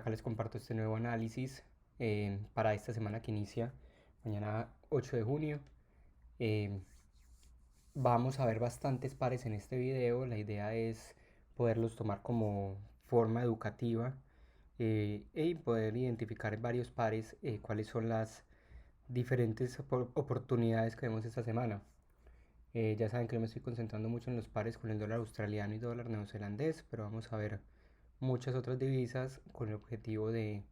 acá les comparto este nuevo análisis para esta semana que inicia mañana 8 de junio. Eh, Vamos a ver bastantes pares en este video. La idea es poderlos tomar como forma educativa y poder identificar varios pares cuáles son las diferentes oportunidades que vemos esta semana. Ya saben que yo me estoy concentrando mucho en los pares con el dólar australiano y dólar neozelandés, pero vamos a ver muchas otras divisas con el objetivo de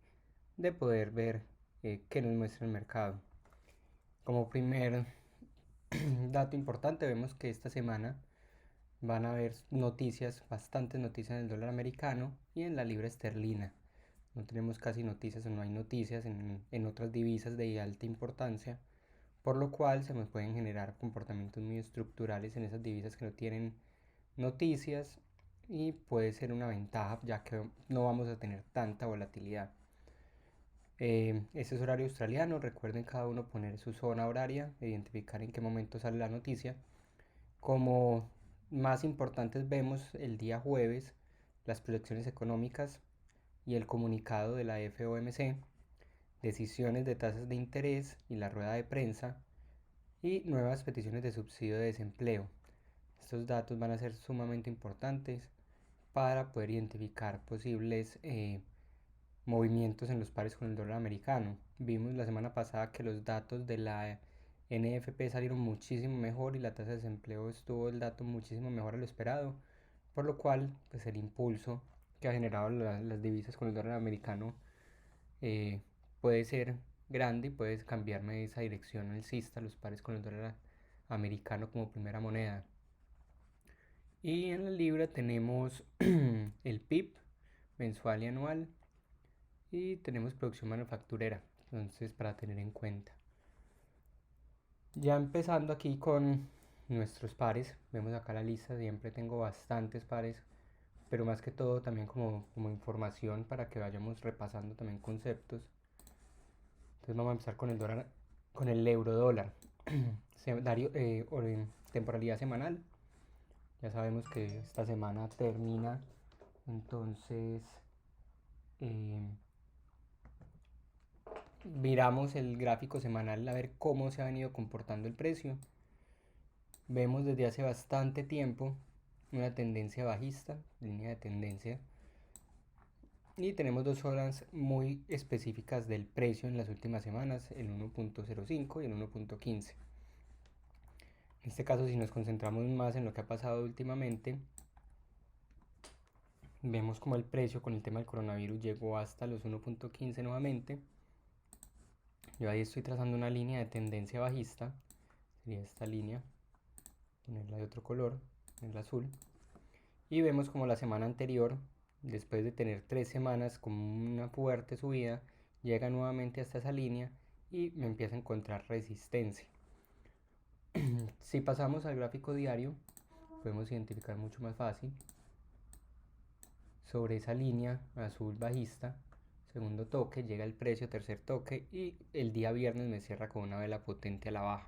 poder ver qué nos muestra el mercado. Como primer dato importante, vemos que esta semana van a haber noticias, bastantes noticias en el dólar americano y en la libra esterlina. No tenemos casi noticias o no hay noticias en otras divisas de alta importancia, por lo cual se nos pueden generar comportamientos muy estructurales en esas divisas que no tienen noticias y puede ser una ventaja ya que no vamos a tener tanta volatilidad. Este es horario australiano, recuerden cada uno poner su zona horaria, identificar en qué momento sale la noticia. Como más importantes vemos el día jueves las proyecciones económicas y el comunicado de la FOMC, decisiones de tasas de interés y la rueda de prensa y nuevas peticiones de subsidio de desempleo. Estos datos van a ser sumamente importantes para poder identificar posibles movimientos en los pares con el dólar americano. Vimos la semana pasada que los datos de la NFP salieron muchísimo mejor y la tasa de desempleo estuvo el dato muchísimo mejor a lo esperado, por lo cual pues el impulso que ha generado las divisas con el dólar americano eh, puede ser grande y puede cambiarme de esa dirección alcista los pares con el dólar americano como primera moneda. Y en la libra tenemos el PIB mensual y anual y tenemos producción manufacturera, entonces para tener en cuenta. Ya empezando aquí con nuestros pares, vemos acá la lista, siempre tengo bastantes pares, pero más que todo también como información para que vayamos repasando también conceptos. Entonces vamos a empezar con el dólar, con el euro dólar. Temporalidad semanal. Ya sabemos que esta semana termina, entonces eh, miramos el gráfico semanal a ver cómo se ha venido comportando el precio. Vemos desde hace bastante tiempo una tendencia bajista, línea de tendencia, y tenemos dos zonas muy específicas del precio en las últimas semanas, el 1.05 y el 1.15. En este caso, si nos concentramos más en lo que ha pasado últimamente, vemos como el precio con el tema del coronavirus llegó hasta los 1.15 nuevamente. Yo ahí estoy trazando una línea de tendencia bajista, sería esta línea, ponerla de otro color, el azul. Y vemos como la semana anterior, después de tener 3 semanas con una fuerte subida, llega nuevamente hasta esa línea y me empieza a encontrar resistencia. Si pasamos al gráfico diario, podemos identificar mucho más fácil sobre esa línea azul bajista. Segundo toque, llega el precio, tercer toque y el día viernes me cierra con una vela potente a la baja.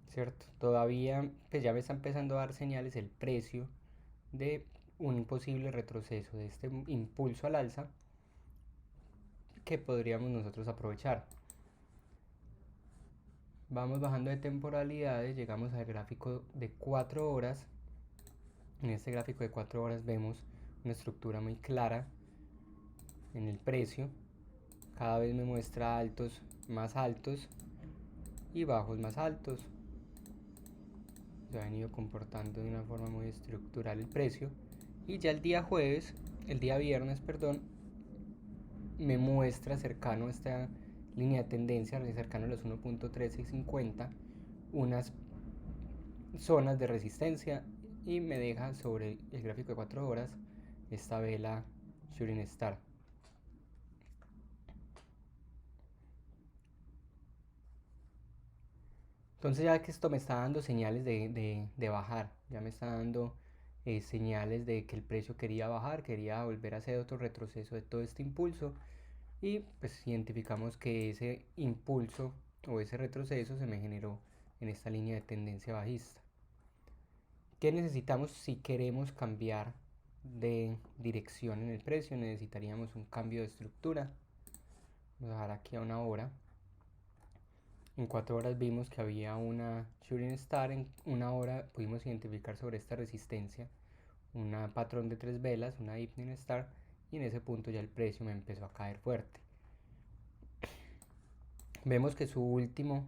¿Cierto? Todavía pues ya me está empezando a dar señales el precio de un posible retroceso de este impulso al alza que podríamos nosotros aprovechar. Vamos bajando de temporalidades, llegamos al gráfico de 4 horas. En este gráfico de 4 horas vemos una estructura muy clara en el precio. Cada vez me muestra altos más altos y bajos más altos. Se ha venido comportando de una forma muy estructural el precio. Y ya el día jueves, el día viernes, perdón, me muestra cercano a esta línea de tendencia, cercano a los 1.1350, unas zonas de resistencia y me deja sobre el gráfico de 4 horas esta vela Shooting Star. Entonces ya que esto me está dando señales de bajar, ya me está dando señales de que el precio quería bajar, quería volver a hacer otro retroceso de todo este impulso y pues identificamos que ese impulso o ese retroceso se me generó en esta línea de tendencia bajista. ¿Qué necesitamos si queremos cambiar de dirección en el precio, necesitaríamos un cambio de estructura. Vamos a dejar aquí a 1 hora. En 4 horas vimos que había una shooting star. En 1 hora pudimos identificar sobre esta resistencia un patrón de 3 velas, una evening star, y en ese punto ya el precio me empezó a caer fuerte. Vemos que su último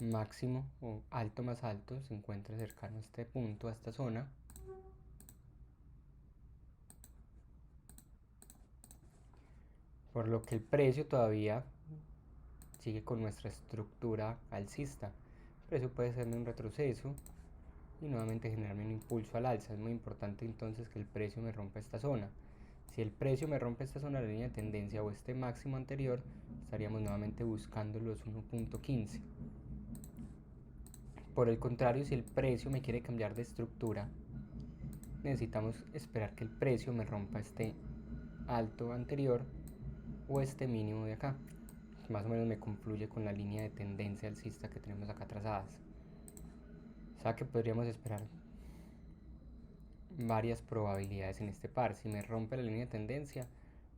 máximo o alto más alto se encuentra cercano a este punto, a esta zona. Por lo que el precio todavía sigue con nuestra estructura alcista. El precio puede ser un retroceso y nuevamente generarme un impulso al alza. Es muy importante entonces que el precio me rompa esta zona. Si el precio me rompe esta zona, la línea de tendencia o este máximo anterior, estaríamos nuevamente buscando los 1.15. Por el contrario, si el precio me quiere cambiar de estructura, necesitamos esperar que el precio me rompa este alto anterior o este mínimo de acá. Más o menos me confluye con la línea de tendencia alcista que tenemos acá trazadas. O sea que podríamos esperar varias probabilidades en este par. Si me rompe la línea de tendencia,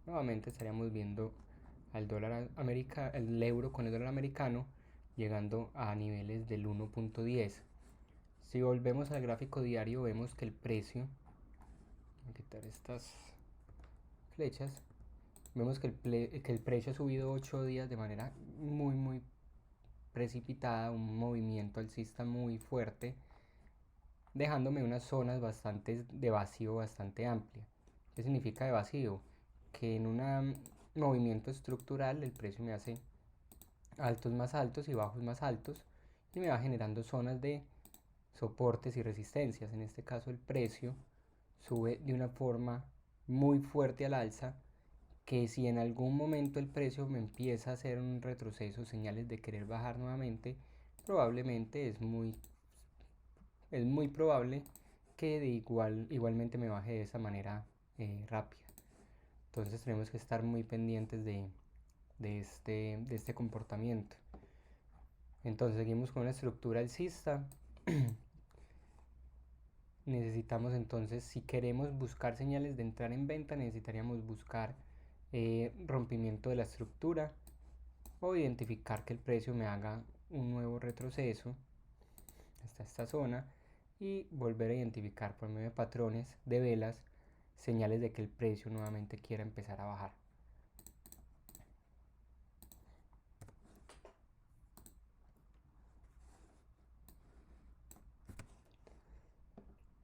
nuevamente estaríamos viendo al dólar americano, el euro con el dólar americano llegando a niveles del 1.10. Si volvemos al gráfico diario, vemos que el precio, voy a quitar estas flechas, vemos que el precio ha subido 8 días de manera muy precipitada, un movimiento alcista muy fuerte, dejándome unas zonas bastante de vacío bastante amplia. ¿Qué significa de vacío? Que en un movimiento estructural el precio me hace altos más altos y bajos más altos y me va generando zonas de soportes y resistencias. En este caso el precio sube de una forma muy fuerte al alza, que si en algún momento el precio me empieza a hacer un retroceso, señales de querer bajar nuevamente, probablemente es muy probable que igualmente me baje de esa manera rápida. Entonces tenemos que estar muy pendientes de este comportamiento. Entonces seguimos con una estructura alcista. Necesitamos entonces, si queremos buscar señales de entrar en venta, necesitaríamos buscar rompimiento de la estructura o identificar que el precio me haga un nuevo retroceso hasta esta zona y volver a identificar por medio de patrones de velas señales de que el precio nuevamente quiera empezar a bajar.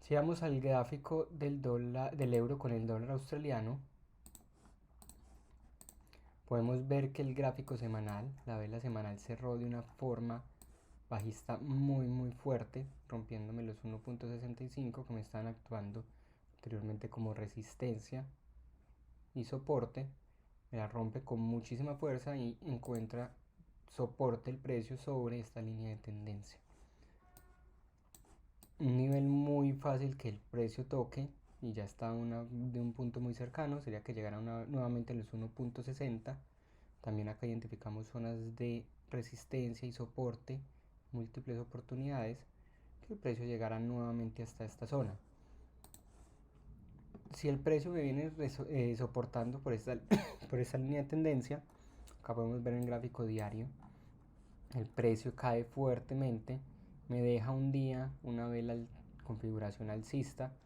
Si vamos al gráfico del euro con el dólar australiano, podemos ver que el gráfico semanal, la vela semanal cerró de una forma bajista muy fuerte, rompiéndome los 1.65 que me están actuando anteriormente como resistencia y soporte. Me la rompe con muchísima fuerza y encuentra soporte el precio sobre esta línea de tendencia. Un nivel muy fácil que el precio toque y ya está de un punto muy cercano sería que llegara nuevamente a los 1.60. También acá identificamos zonas de resistencia y soporte, múltiples oportunidades, que el precio llegara nuevamente hasta esta zona. Si el precio me viene soportando por por esta línea de tendencia, acá podemos ver en el gráfico diario, el precio cae fuertemente, me deja un día una vela configuración alcista,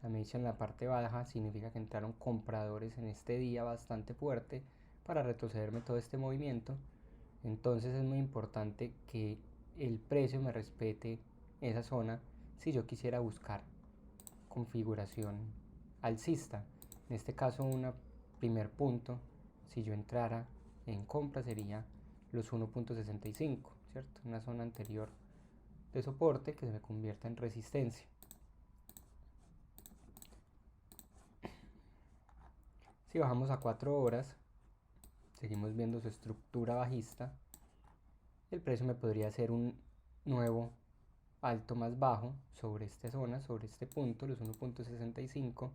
la mecha en la parte baja significa que entraron compradores en este día bastante fuerte para retrocederme todo este movimiento. Entonces es muy importante que el precio me respete esa zona si yo quisiera buscar configuración alcista. En este caso un primer punto, si yo entrara en compra sería los 1.65, ¿cierto? Una zona anterior de soporte que se me convierta en resistencia. Si bajamos a 4 horas, seguimos viendo su estructura bajista, el precio me podría hacer un nuevo alto más bajo sobre esta zona, sobre este punto, los 1.65,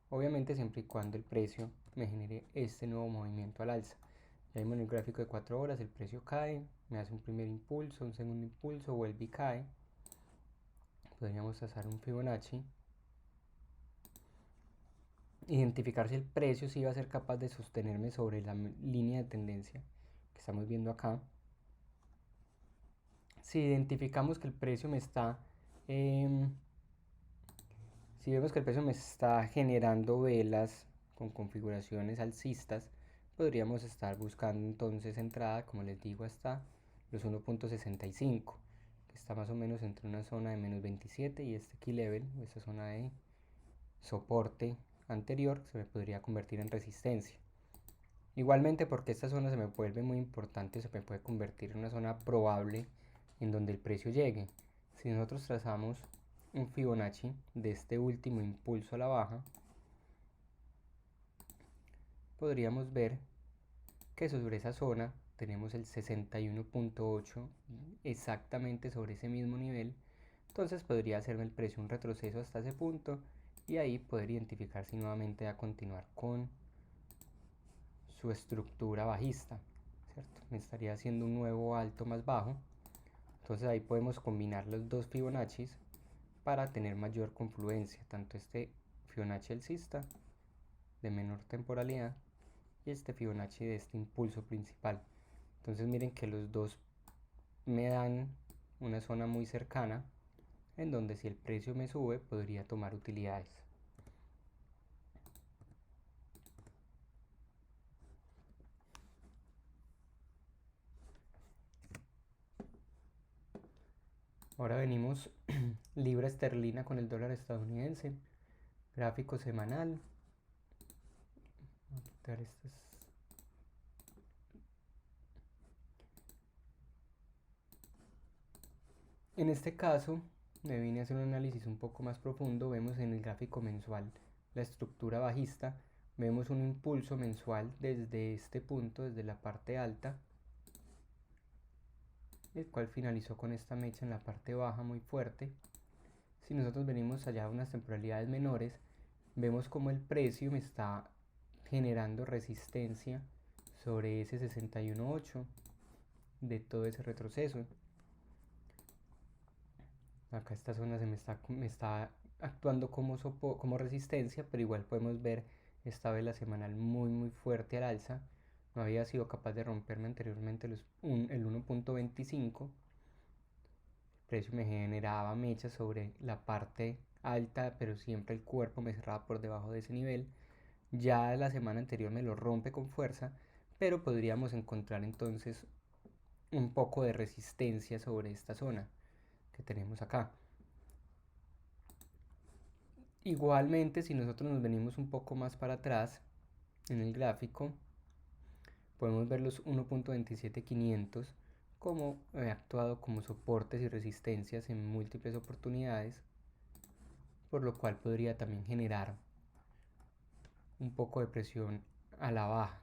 obviamente siempre y cuando el precio me genere este nuevo movimiento al alza. Ya vimos en el gráfico de 4 horas, el precio cae, me hace un primer impulso, un segundo impulso, vuelve y cae. Podríamos trazar un Fibonacci identificar si el precio sí va a ser capaz de sostenerme sobre la línea de tendencia que estamos viendo acá. Si identificamos que el precio me está, si vemos que el precio me está generando velas con configuraciones alcistas, podríamos estar buscando entonces entrada, como les digo, hasta los 1.65, que está más o menos entre una zona de menos 27 y este key level, esta zona de soporte anterior, se me podría convertir en resistencia. Igualmente, porque esta zona se me vuelve muy importante, se me puede convertir en una zona probable en donde el precio llegue. Si nosotros trazamos un Fibonacci de este último impulso a la baja, podríamos ver que sobre esa zona tenemos el 61.8 exactamente sobre ese mismo nivel. Entonces podría hacerme el precio un retroceso hasta ese punto y ahí poder identificar si nuevamente va a continuar con su estructura bajista, ¿cierto? Me estaría haciendo un nuevo alto más bajo. Entonces ahí podemos combinar los dos Fibonacci para tener mayor confluencia, tanto este Fibonacci alcista de menor temporalidad y este Fibonacci de este impulso principal. Entonces miren que los dos me dan una zona muy cercana en donde si el precio me sube podría tomar utilidades. Ahora venimos libra esterlina con el dólar estadounidense, gráfico semanal. Voy a quitar estas. En este caso me vine a hacer un análisis un poco más profundo. Vemos en el gráfico mensual la estructura bajista, vemos un impulso mensual desde este punto, desde la parte alta, el cual finalizó con esta mecha en la parte baja muy fuerte. Si nosotros venimos allá a unas temporalidades menores, vemos como el precio me está generando resistencia sobre ese 61.8 de todo ese retroceso. Acá esta zona me está actuando como resistencia, pero igual podemos ver esta vela semanal muy fuerte al alza. No había sido capaz de romperme anteriormente el 1.25. El precio me generaba mechas sobre la parte alta, pero siempre el cuerpo me cerraba por debajo de ese nivel. Ya la semana anterior me lo rompe con fuerza, pero podríamos encontrar entonces un poco de resistencia sobre esta zona que tenemos acá. Igualmente, si nosotros nos venimos un poco más para atrás en el gráfico, podemos ver los 1.27500 como he actuado como soportes y resistencias en múltiples oportunidades, por lo cual podría también generar un poco de presión a la baja.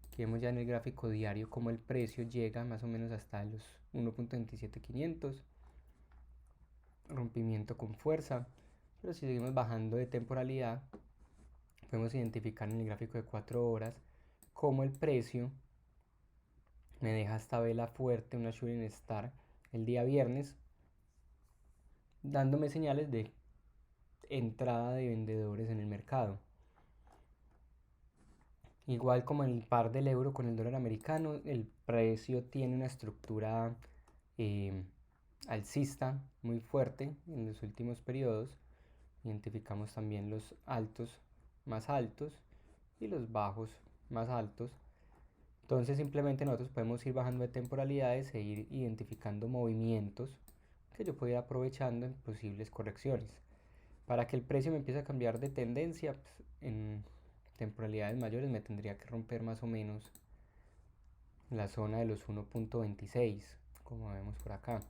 Aquí vemos ya en el gráfico diario como el precio llega más o menos hasta los 1.27500, rompimiento con fuerza, pero si seguimos bajando de temporalidad, podemos identificar en el gráfico de 4 horas como el precio me deja esta vela fuerte, una shooting star, el día viernes, dándome señales de entrada de vendedores en el mercado. Igual como el par del euro con el dólar americano, el precio tiene una estructura alcista muy fuerte en los últimos periodos. Identificamos también los altos más altos y los bajos más altos. Entonces simplemente nosotros podemos ir bajando de temporalidades e ir identificando movimientos que yo puedo ir aprovechando en posibles correcciones. Para que el precio me empiece a cambiar de tendencia, pues, en temporalidades mayores me tendría que romper más o menos la zona de los 1.26, como vemos por acá.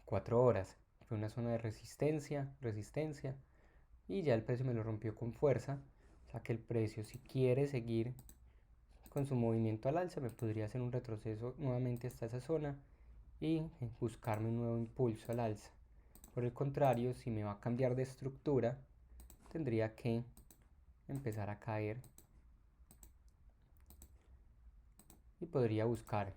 4 horas. Fue una zona de resistencia, y ya el precio me lo rompió con fuerza. O sea que el precio, si quiere seguir con su movimiento al alza, me podría hacer un retroceso nuevamente hasta esa zona y buscarme un nuevo impulso al alza. Por el contrario, si me va a cambiar de estructura, tendría que empezar a caer y podría buscar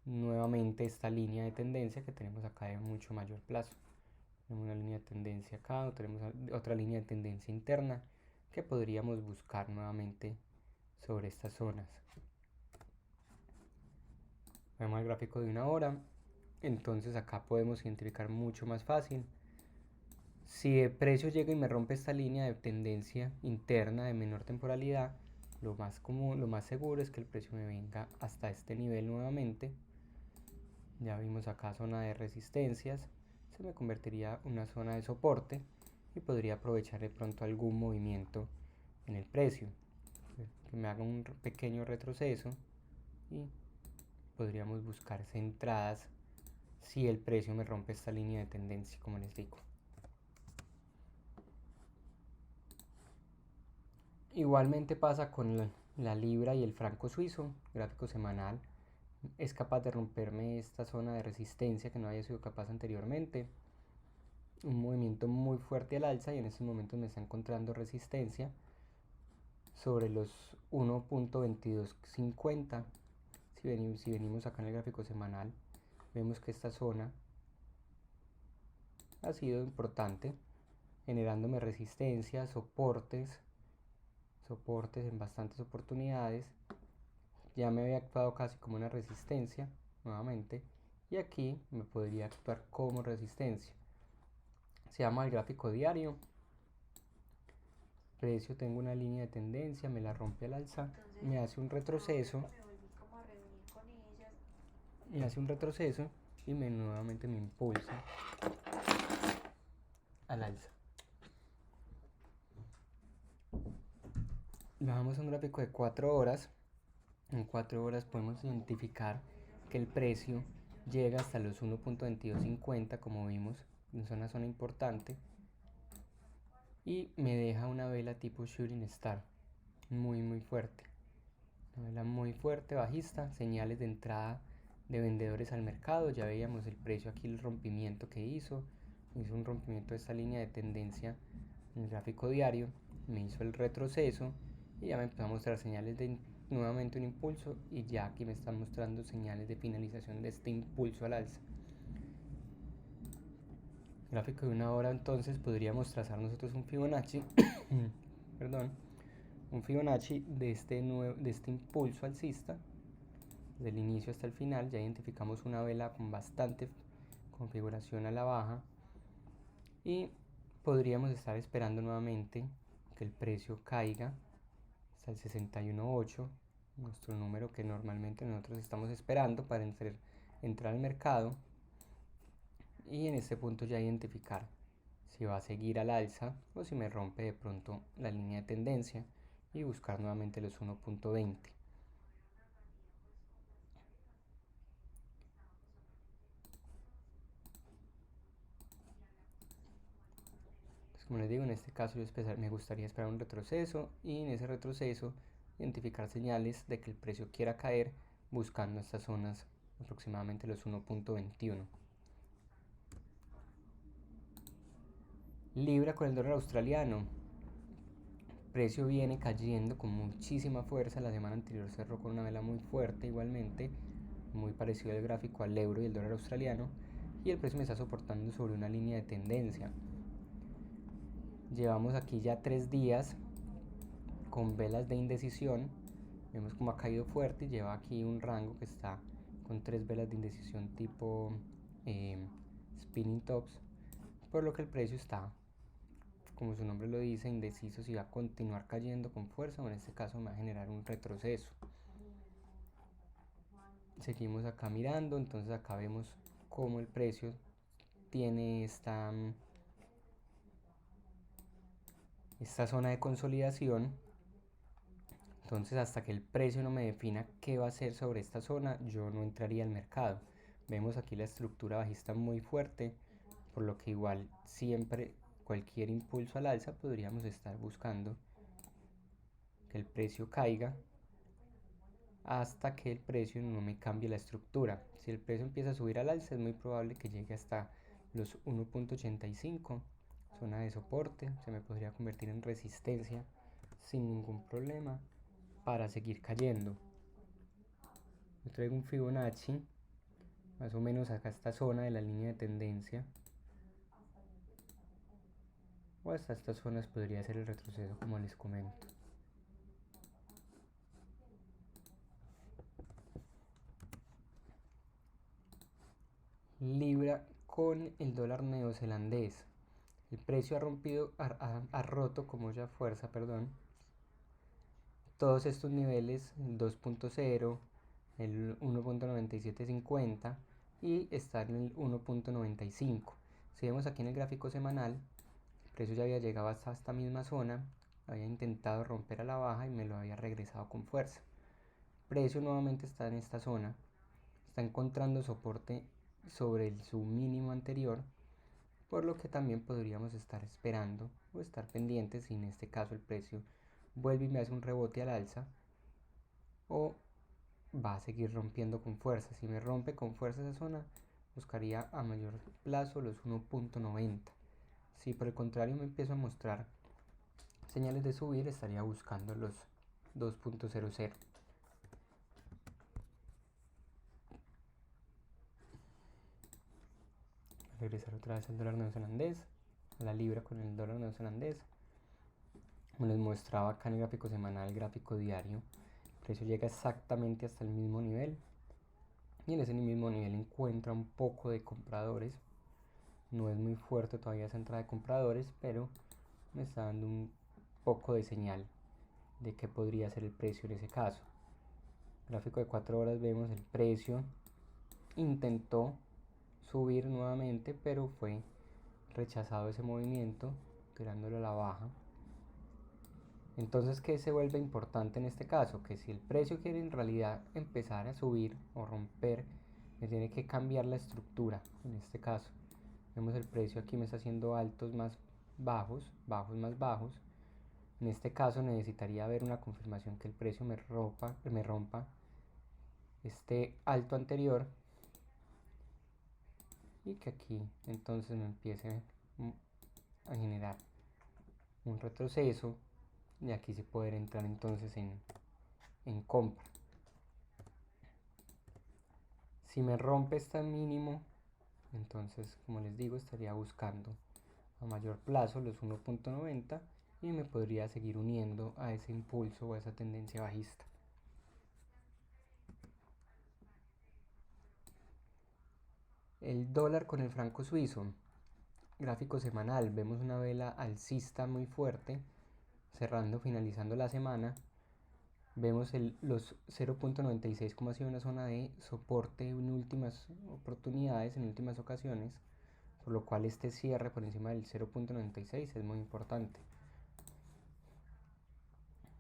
nuevamente esta línea de tendencia que tenemos acá de mucho mayor plazo. Tenemos una línea de tendencia acá, o tenemos otra línea de tendencia interna que podríamos buscar nuevamente sobre estas zonas. Vemos el gráfico de una hora, entonces acá podemos identificar mucho más fácil. Si el precio llega y me rompe esta línea de tendencia interna de menor temporalidad, lo más común, lo más seguro es que el precio me venga hasta este nivel nuevamente. Ya vimos acá zona de resistencias, se me convertiría en una zona de soporte y podría aprovechar de pronto algún movimiento en el precio, que me haga un pequeño retroceso y podríamos buscar entradas si el precio me rompe esta línea de tendencia, como les digo. Igualmente pasa con la libra y el franco suizo, gráfico semanal. Es capaz de romperme esta zona de resistencia que no había sido capaz anteriormente. Un movimiento muy fuerte al alza y en estos momentos me está encontrando resistencia sobre los 1.2250. Si venimos acá en el gráfico semanal, vemos que esta zona ha sido importante, generándome resistencia, soportes en bastantes oportunidades. Ya me había actuado casi como una resistencia nuevamente, y aquí me podría actuar como resistencia. Se llama el gráfico diario. Precio, tengo una línea de tendencia, me la rompe al alza, me hace un retroceso, y nuevamente me impulsa al alza. Bajamos a un gráfico de 4 horas. En 4 horas podemos identificar que el precio llega hasta los 1.2250, como vimos, es una zona importante, y me deja una vela tipo shooting star muy fuerte, una vela muy fuerte bajista, señales de entrada de vendedores al mercado. Ya veíamos el precio aquí, el rompimiento que hizo un rompimiento de esta línea de tendencia en el gráfico diario, me hizo el retroceso y ya me empezó a mostrar señales de nuevamente un impulso, y ya aquí me están mostrando señales de finalización de este impulso al alza. Gráfico de una hora, entonces podríamos trazar nosotros un Fibonacci perdón, un Fibonacci de este impulso alcista desde el inicio hasta el final. Ya identificamos una vela con bastante configuración a la baja y podríamos estar esperando nuevamente que el precio caiga hasta el 61.8, nuestro número que normalmente nosotros estamos esperando para entrar al mercado, y en este punto ya identificar si va a seguir al alza o si me rompe de pronto la línea de tendencia y buscar nuevamente los 1.20. Como les digo, en este caso me gustaría esperar un retroceso, y en ese retroceso identificar señales de que el precio quiera caer buscando estas zonas, aproximadamente los 1.21. Libra con el dólar australiano. Precio viene cayendo con muchísima fuerza. La semana anterior cerró con una vela muy fuerte, igualmente muy parecido al gráfico al euro y el dólar australiano, y el precio me está soportando sobre una línea de tendencia. Llevamos aquí ya 3 días con velas de indecisión. Vemos como ha caído fuerte y lleva aquí un rango que está con 3 velas de indecisión tipo spinning tops, por lo que el precio está, como su nombre lo dice, indeciso si va a continuar cayendo con fuerza o en este caso me va a generar un retroceso. Seguimos acá mirando, entonces acá vemos cómo el precio tiene esta zona de consolidación. Entonces hasta que el precio no me defina qué va a hacer sobre esta zona, yo no entraría al mercado. Vemos aquí la estructura bajista muy fuerte, por lo que igual siempre cualquier impulso al alza podríamos estar buscando que el precio caiga hasta que el precio no me cambie la estructura. Si el precio empieza a subir al alza, es muy probable que llegue hasta los 1.85, zona de soporte, se me podría convertir en resistencia sin ningún problema para seguir cayendo. Yo traigo un Fibonacci más o menos acá esta zona de la línea de tendencia, o hasta estas zonas podría ser el retroceso, como les comento. Libra con el dólar neozelandés. El precio ha roto con mucha fuerza, perdón, todos estos niveles, el 2.0, el 1.9750 y está en el 1.95. Si vemos aquí en el gráfico semanal, el precio ya había llegado hasta esta misma zona, había intentado romper a la baja y me lo había regresado con fuerza. El precio nuevamente está en esta zona, está encontrando soporte sobre su mínimo anterior, por lo que también podríamos estar esperando o estar pendientes si en este caso el precio vuelve y me hace un rebote al alza o va a seguir rompiendo con fuerza. Si me rompe con fuerza esa zona, buscaría a mayor plazo los 1.90. Si por el contrario me empiezo a mostrar señales de subir, estaría buscando los 2.00. Regresar otra vez al dólar neozelandés, a la libra con el dólar neozelandés. Como les mostraba acá en el gráfico semanal, el gráfico diario, el precio llega exactamente hasta el mismo nivel y en ese mismo nivel encuentra un poco de compradores. No es muy fuerte todavía esa entrada de compradores, pero me está dando un poco de señal de qué podría ser el precio en ese caso. Gráfico de 4 horas vemos el precio intentó subir nuevamente, pero fue rechazado ese movimiento, tirándolo a la baja. Entonces, ¿qué se vuelve importante en este caso? Que si el precio quiere en realidad empezar a subir o romper, me tiene que cambiar la estructura. En este caso, vemos el precio aquí me está haciendo altos más bajos, bajos más bajos. En este caso necesitaría ver una confirmación que el precio me rompa este alto anterior y que aquí entonces me empiece a generar un retroceso y aquí se puede entrar entonces en compra. Si me rompe este mínimo, entonces como les digo estaría buscando a mayor plazo los 1.90 y me podría seguir uniendo a ese impulso o a esa tendencia bajista. El dólar con el franco suizo, gráfico semanal, vemos una vela alcista muy fuerte, finalizando la semana. Vemos los 0.96 como ha sido una zona de soporte en últimas oportunidades, en últimas ocasiones, por lo cual este cierre por encima del 0.96 es muy importante.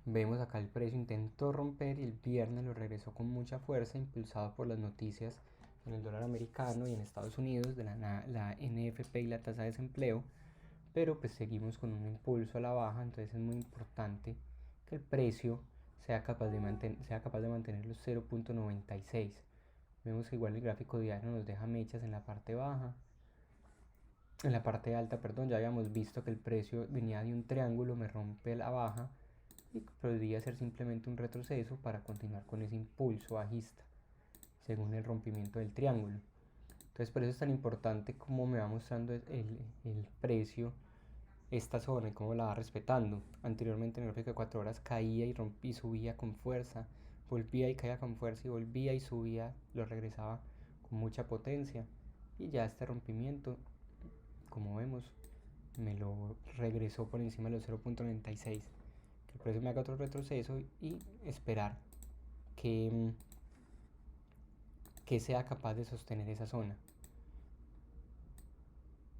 Vemos acá el precio intentó romper y el viernes lo regresó con mucha fuerza, impulsado por las noticias en el dólar americano y en Estados Unidos de la NFP y la tasa de desempleo, pero pues seguimos con un impulso a la baja, entonces es muy importante que el precio sea capaz de mantener los 0.96. Vemos que igual el gráfico diario nos deja mechas en la parte baja, en la parte alta, perdón. Ya habíamos visto que el precio venía de un triángulo, me rompe la baja y podría ser simplemente un retroceso para continuar con ese impulso bajista según el rompimiento del triángulo. Entonces por eso es tan importante cómo me va mostrando el precio esta zona y cómo la va respetando. Anteriormente en el gráfico de 4 horas caía y subía con fuerza, volvía y caía con fuerza y volvía y subía, lo regresaba con mucha potencia y ya este rompimiento, como vemos, me lo regresó por encima de los 0.96. Que el precio me haga otro retroceso y esperar que, que sea capaz de sostener esa zona.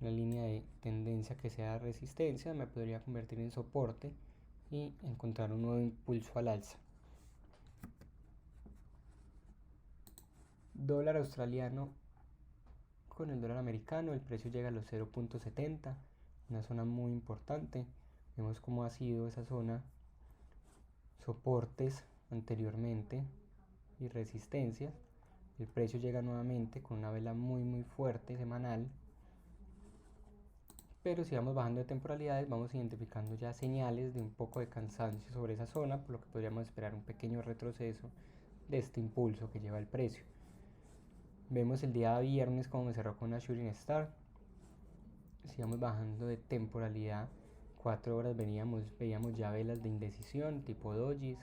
Una línea de tendencia que sea resistencia me podría convertir en soporte y encontrar un nuevo impulso al alza. Dólar australiano con el dólar americano, el precio llega a los 0.70, una zona muy importante. Vemos cómo ha sido esa zona, soportes anteriormente y resistencias. El precio llega nuevamente con una vela muy fuerte semanal, pero si vamos bajando de temporalidades vamos identificando ya señales de un poco de cansancio sobre esa zona, por lo que podríamos esperar un pequeño retroceso de este impulso que lleva el precio. Vemos el día viernes como me cerró con una Shooting Star. Si vamos bajando de temporalidad 4 horas veíamos ya velas de indecisión tipo dojis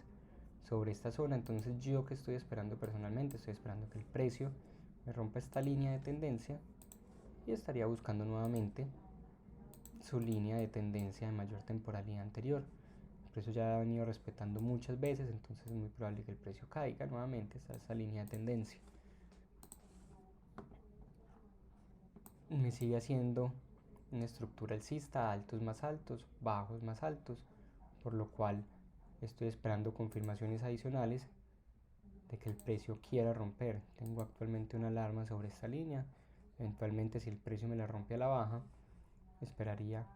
sobre esta zona. Entonces yo que estoy esperando personalmente, estoy esperando que el precio me rompa esta línea de tendencia y estaría buscando nuevamente su línea de tendencia de mayor temporalidad anterior. El precio ya ha venido respetando muchas veces, entonces es muy probable que el precio caiga nuevamente hasta esa línea de tendencia. Me sigue haciendo una estructura alcista, altos más altos, bajos más altos, por lo cual estoy esperando confirmaciones adicionales de que el precio quiera romper. Tengo actualmente una alarma sobre esta línea. Eventualmente, si el precio me la rompe a la baja, esperaría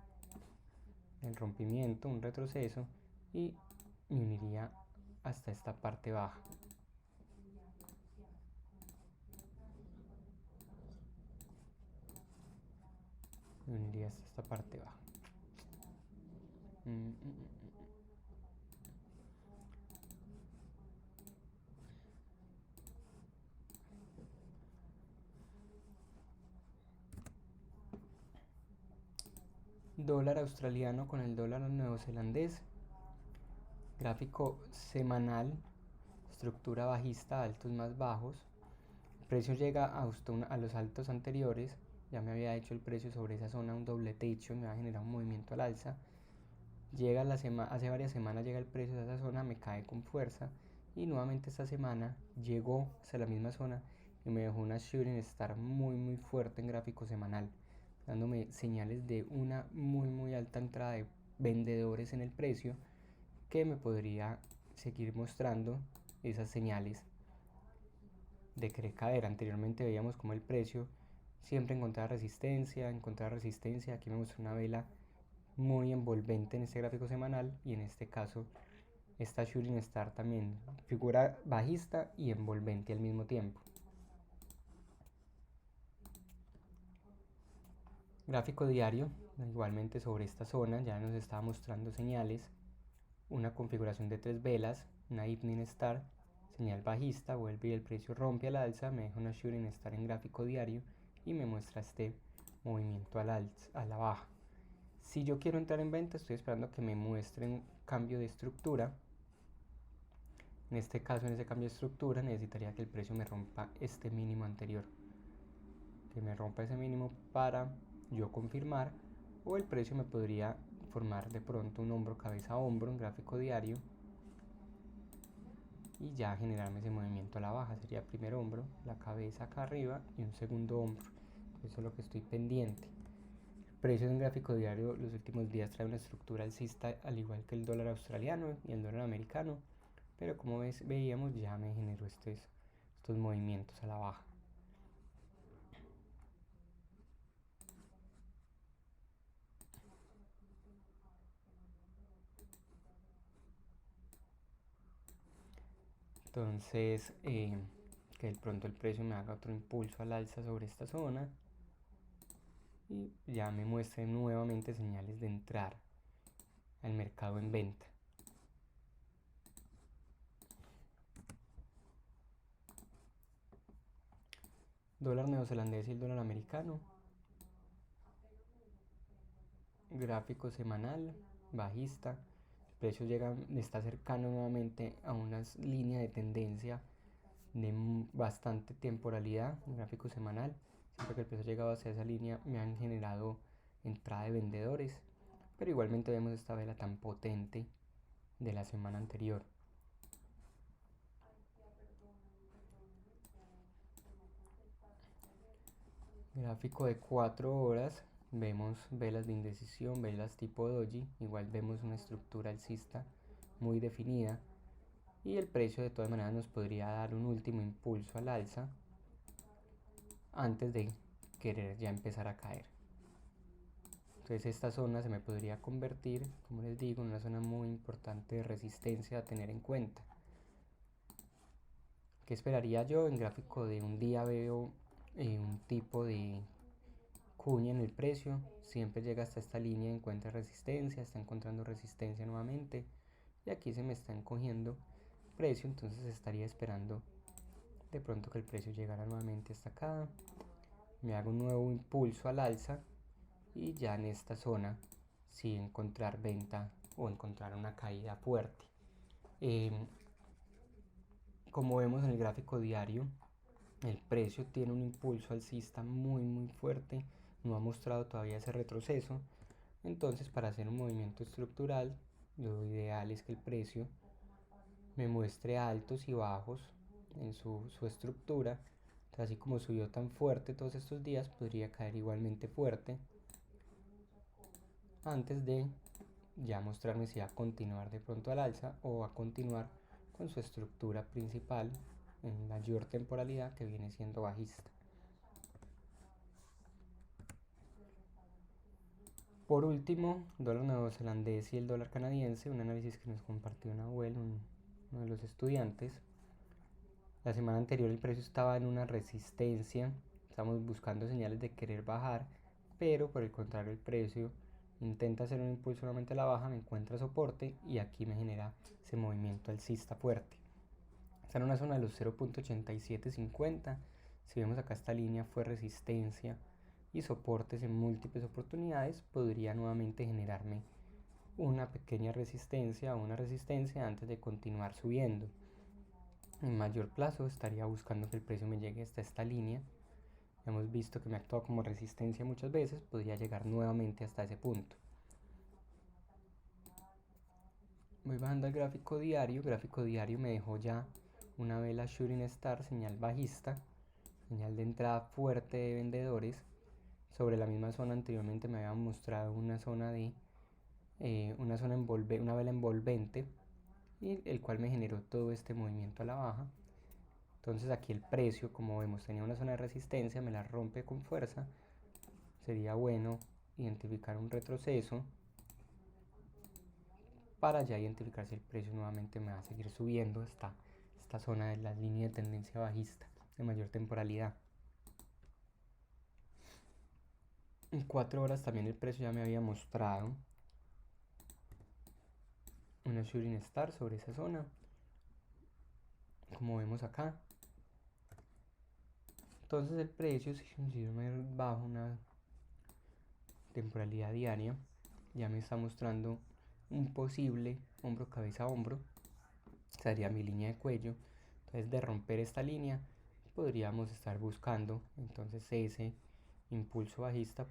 el rompimiento, un retroceso, y me uniría hasta esta parte baja. Me uniría hasta esta parte baja. Dólar australiano con el dólar neozelandés. Gráfico semanal, estructura bajista, altos más bajos. El precio llega a los altos anteriores. Ya me había hecho el precio sobre esa zona un doble techo, me va a generar un movimiento al alza. Llega hace varias semanas llega el precio de esa zona, me cae con fuerza y nuevamente esta semana llegó hasta la misma zona y me dejó una shooting star muy fuerte en gráfico semanal, dándome señales de una muy alta entrada de vendedores en el precio que me podría seguir mostrando esas señales de querer caer. Anteriormente veíamos como el precio siempre encontraba resistencia, aquí me muestra una vela muy envolvente en este gráfico semanal y en este caso esta shooting star también, figura bajista y envolvente al mismo tiempo. Gráfico diario, igualmente sobre esta zona ya nos está mostrando señales, una configuración de 3 velas, una evening star, señal bajista, vuelve y el precio rompe al alza, me deja una shooting star en gráfico diario y me muestra este movimiento a la baja. Si yo quiero entrar en venta, estoy esperando que me muestren cambio de estructura. En este caso, en ese cambio de estructura, necesitaría que el precio me rompa este mínimo anterior. Que me rompa ese mínimo para yo confirmar, o el precio me podría formar de pronto un hombro cabeza hombro, un gráfico diario, y ya generarme ese movimiento a la baja. Sería primer hombro, la cabeza acá arriba y un segundo hombro. Eso es lo que estoy pendiente. Precios en gráfico diario los últimos días trae una estructura alcista al igual que el dólar australiano y el dólar americano, pero como veíamos ya me generó estos movimientos a la baja. Entonces que de pronto el precio me haga otro impulso al alza sobre esta zona y ya me muestre nuevamente señales de entrar al mercado en venta. Dólar neozelandés y el dólar americano. Gráfico semanal, bajista. El precio está cercano nuevamente a una línea de tendencia de bastante temporalidad. El gráfico semanal. Siempre que el precio ha llegado hacia esa línea me han generado entrada de vendedores. Pero igualmente vemos esta vela tan potente de la semana anterior. Gráfico de 4 horas, vemos velas de indecisión, velas tipo doji, igual vemos una estructura alcista muy definida y el precio de todas maneras nos podría dar un último impulso al alza antes de querer ya empezar a caer. Entonces esta zona se me podría convertir, como les digo, en una zona muy importante de resistencia a tener en cuenta. ¿Qué esperaría yo? En gráfico de un día veo un tipo de cuña en el precio, siempre llega hasta esta línea, encuentra resistencia, está encontrando resistencia nuevamente y aquí se me está encogiendo precio, entonces estaría esperando de pronto que el precio llegara nuevamente hasta acá, me haga un nuevo impulso al alza y ya en esta zona si encontrar venta o encontrar una caída fuerte. Como vemos en el gráfico diario, el precio tiene un impulso alcista muy fuerte, no ha mostrado todavía ese retroceso. Entonces, para hacer un movimiento estructural, lo ideal es que el precio me muestre altos y bajos en su estructura. Entonces, así como subió tan fuerte todos estos días, podría caer igualmente fuerte antes de ya mostrarme si va a continuar de pronto al alza o va a continuar con su estructura principal en mayor temporalidad, que viene siendo bajista. Por último, dólar neozelandés y el dólar canadiense, un análisis que nos compartió Nahuel, uno de los estudiantes. La semana anterior el precio estaba en una resistencia, estamos buscando señales de querer bajar, pero por el contrario el precio intenta hacer un impulso nuevamente a la baja, me encuentra soporte y aquí me genera ese movimiento alcista fuerte. Está en una zona de los 0.8750. Si vemos acá, esta línea fue resistencia y soportes en múltiples oportunidades. Podría nuevamente generarme una pequeña resistencia o una resistencia antes de continuar subiendo. En mayor plazo estaría buscando que el precio me llegue hasta esta línea. Hemos visto que me ha actuado como resistencia muchas veces, podría llegar nuevamente hasta ese punto. Voy bajando al gráfico diario. Gráfico diario me dejó ya una vela Shooting Star, señal bajista, señal de entrada fuerte de vendedores. Sobre la misma zona anteriormente me había mostrado una zona de una vela envolvente, y el cual me generó todo este movimiento a la baja. Entonces aquí el precio, como vemos, tenía una zona de resistencia, me la rompe con fuerza. Sería bueno identificar un retroceso para ya identificar si el precio nuevamente me va a seguir subiendo hasta esta zona de la línea de tendencia bajista de mayor temporalidad. En 4 horas también el precio ya me había mostrado una Shooting Star sobre esa zona, como vemos acá. Entonces el precio, si yo me bajo una temporalidad diaria, ya me está mostrando un posible hombro cabeza hombro, sería mi línea de cuello. Entonces, de romper esta línea podríamos estar buscando entonces ese impulso bajista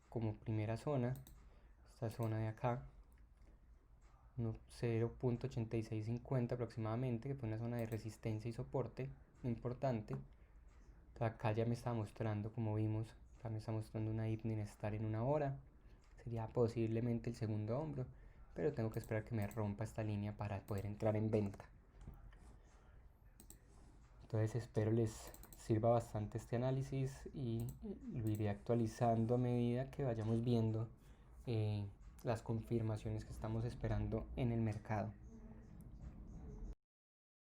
como primera zona, esta zona de acá, 0.8650 aproximadamente, que fue una zona de resistencia y soporte importante. Acá ya me está mostrando, como vimos, acá me está mostrando una evening star en una hora, sería posiblemente el segundo hombro, pero tengo que esperar que me rompa esta línea para poder entrar en venta. Entonces espero les sirva bastante este análisis y lo iré actualizando a medida que vayamos viendo las confirmaciones que estamos esperando en el mercado.